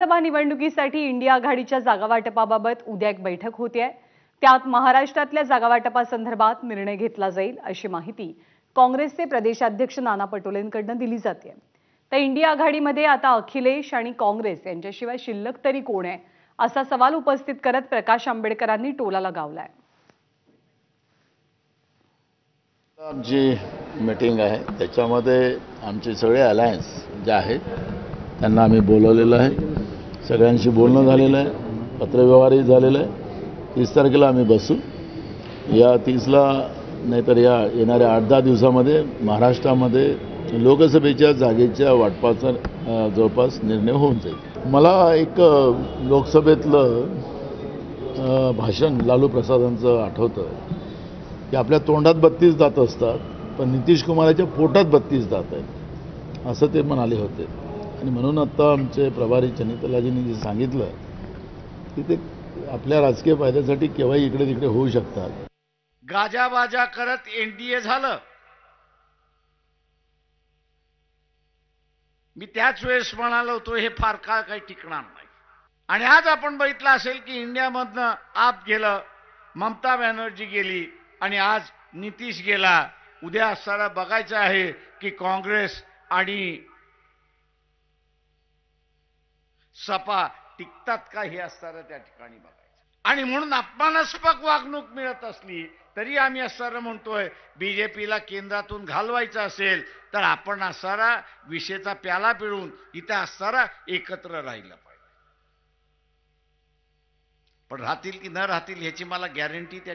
लोकसभा निवडणुकीसाठी इंडिया आघाडीच्या जागावाटपाबाबत उद्या एक बैठक होते त्यात महाराष्ट्रातल्या जागावाटपासंदर्भात निर्णय घेतला जाईल अशी माहिती काँग्रेसचे प्रदेशाध्यक्ष नाना पटोलेंकडून दिली जाते। तर इंडिया आघाडीमध्ये आता अखिलेश आणि काँग्रेस यांच्याशिवाय शिल्लक तरी कोण आहे असा सवाल उपस्थित करत प्रकाश आंबेडकरांनी टोला लगावलाय। आमची मीटिंग आहे त्याच्यामध्ये आमचे सगळे अलायन्स जे आहेत त्यांना आम्ही बोलवलेलं आहे। सगळ्यांशी बोलणं झालेलं आहे, पत्रव्यवहारही झालेला आहे। 30 तारखेला आम्ही बसू। या 30ला नाहीतर या येणाऱ्या 8-10 दिवसामध्ये महाराष्ट्रामध्ये लोकसभेच्या जागेच्या वाटपाचा जवळपास निर्णय होऊन जाईल। मला एक लोकसभेतलं भाषण लालू प्रसादांचं आठवतं की आपल्या तोंडात 32 दात असतात पण नितीश कुमाराच्या पोटात 32 दात आहेत असं ते म्हणाले होते। आणि म्हणून आता आमचे प्रभारी चनितलाजींनी जे सांगितलं की ते आपल्या राजकीय फायद्यासाठी केव्हाही इकडे तिकडे होऊ शकतात। गाजाबाजा करत एनडीए झालं। मी त्याच वेळेस म्हणालो होतो हे फार काळ काही टिकणार नाही। आणि आज आपण बघितलं असेल की इंडियामधनं आप गेलं, ममता बॅनर्जी गेली आणि आज नितीश गेला। उद्या सारा बघायचं आहे की काँग्रेस आणि सपा टिकतात का हे असणारं त्या ठिकाणी बघायचं। आणि म्हणून अपमानास्पद वागणूक मिळत असली तरी आम्ही असणारं म्हणतोय बीजेपीला केंद्रातून घालवायचं असेल तर आपण असणारा विषेचा प्याला पिळून इथे असणारा एकत्र राहिलं पाहिजे। पण राहतील की न राहतील ह्याची मला गॅरंटी त्या